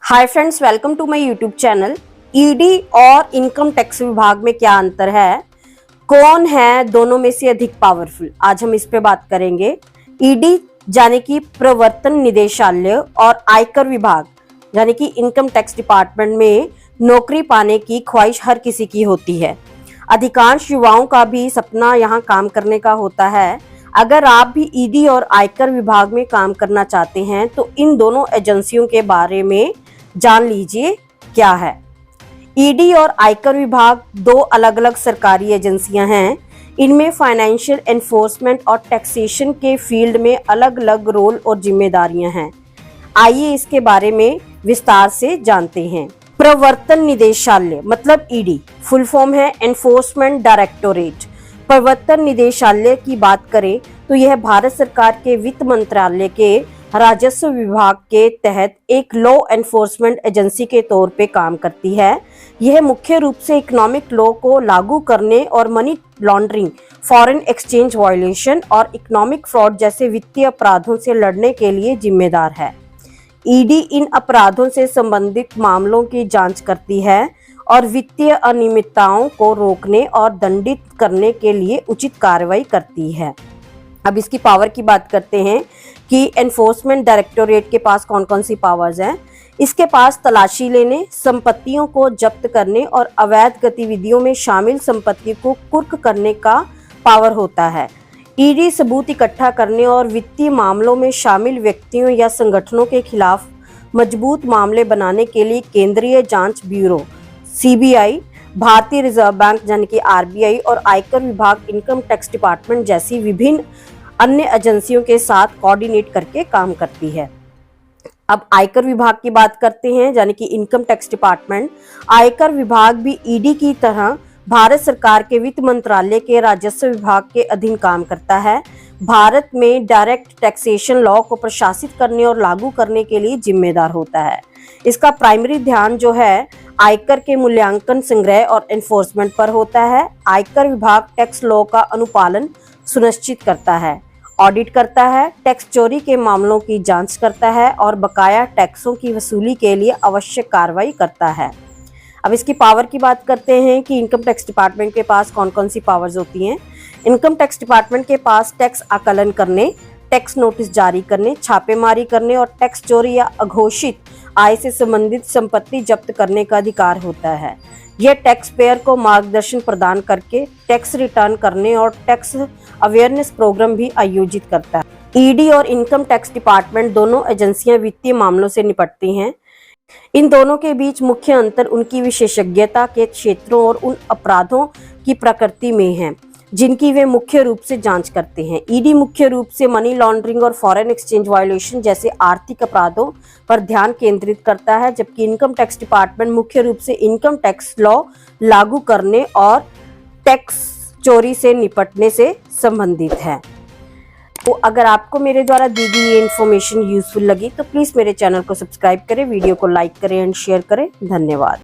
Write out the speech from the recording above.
Hi friends, welcome to my YouTube channel. ED और income tax विभाग में क्या अंतर है, कौन है दोनों में से अधिक पावरफुल, आज हम इस पे बात करेंगे। ईडी यानी कि प्रवर्तन निदेशालय और आयकर विभाग यानी कि इनकम टैक्स डिपार्टमेंट में नौकरी पाने की ख्वाहिश हर किसी की होती है। अधिकांश युवाओं का भी सपना यहाँ काम करने का होता है। अगर आप भी ईडी और आयकर विभाग में काम करना चाहते हैं तो इन दोनों एजेंसियों के बारे में जान लीजिए क्या है। ईडी और आयकर विभाग दो अलग अलग सरकारी एजेंसियां हैं। इनमें फाइनेंशियल एनफोर्समेंट और टैक्सेशन के फील्ड में अलग अलग रोल और जिम्मेदारियां हैं। आइए इसके बारे में विस्तार से जानते हैं। प्रवर्तन निदेशालय मतलब ईडी, फुल फॉर्म है एनफोर्समेंट डायरेक्टोरेट। प्रवर्तन निदेशालय की बात करें तो यह भारत सरकार के वित्त मंत्रालय के राजस्व विभाग के तहत एक लॉ एनफोर्समेंट एजेंसी के तौर पे काम करती है। यह मुख्य रूप से इकोनॉमिक लॉ को लागू करने और money laundering, foreign exchange violation और इकोनॉमिक फ्रॉड जैसे वित्तीय अपराधों से लड़ने के लिए जिम्मेदार है। ईडी इन अपराधों से संबंधित मामलों की जांच करती है और वित्तीय अनियमितताओं को रोकने और दंडित करने के लिए उचित कार्रवाई करती है। अब इसकी पावर की बात करते हैं कि एनफोर्समेंट डायरेक्टोरेट के पास कौन कौन सी पावर्स हैं। इसके पास तलाशी लेने, संपत्तियों को जब्त करने और अवैध गतिविधियों में शामिल संपत्ति को कुर्क करने का पावर होता है। ईडी सबूत इकट्ठा करने और वित्तीय मामलों में शामिल व्यक्तियों या संगठनों के खिलाफ मजबूत मामले बनाने के लिए केंद्रीय जांच ब्यूरो सीबीआई, भारतीय रिजर्व बैंक यानी कि आरबीआई और आयकर विभाग, इनकम टैक्स डिपार्टमेंट जैसी विभिन्न अन्य एजेंसियों के साथ कोऑर्डिनेट करके काम करती है। अब आयकर विभाग की बात करते हैं यानी कि इनकम टैक्स डिपार्टमेंट। आयकर विभाग भी ईडी की तरह भारत सरकार के वित्त मंत्रालय के राजस्व विभाग के अधीन काम करता है। भारत में डायरेक्ट टैक्सेशन लॉ को प्रशासित करने और लागू करने के लिए जिम्मेदार होता है। इसका प्राइमरी ध्यान जो है आयकर के मूल्यांकन, संग्रह और एनफोर्समेंट पर होता है। आयकर विभाग टैक्स लॉ का अनुपालन सुनिश्चित करता है, ऑडिट करता है, टैक्स चोरी के मामलों की जांच करता है और बकाया टैक्सों की वसूली के लिए आवश्यक कार्रवाई करता है। अब इसकी पावर की बात करते हैं कि इनकम टैक्स डिपार्टमेंट के पास कौन कौन सी पावर्स होती हैं। इनकम टैक्स डिपार्टमेंट के पास टैक्स आकलन करने, टैक्स नोटिस जारी करने, छापेमारी करने और टैक्स चोरी या अघोषित आय से संबंधित संपत्ति जब्त करने का अधिकार होता है। यह टैक्स पेयर को मार्गदर्शन प्रदान करके टैक्स रिटर्न करने और टैक्स अवेयरनेस प्रोग्राम भी आयोजित करता है। ईडी और इनकम टैक्स डिपार्टमेंट दोनों एजेंसियां वित्तीय मामलों से निपटती हैं। इन दोनों के बीच मुख्य अंतर उनकी विशेषज्ञता के क्षेत्रों और उन अपराधों की प्रकृति में है जिनकी वे मुख्य रूप से जांच करते हैं। ईडी मुख्य रूप से मनी लॉन्ड्रिंग और फॉरेन एक्सचेंज वायलेशन जैसे आर्थिक अपराधों पर ध्यान केंद्रित करता है, जबकि इनकम टैक्स डिपार्टमेंट मुख्य रूप से इनकम टैक्स लॉ लागू करने और टैक्स चोरी से निपटने से संबंधित है। तो अगर आपको मेरे द्वारा दी गई ये इन्फॉर्मेशन यूजफुल लगी तो प्लीज मेरे चैनल को सब्सक्राइब करें, वीडियो को लाइक करें एंड शेयर करें। धन्यवाद।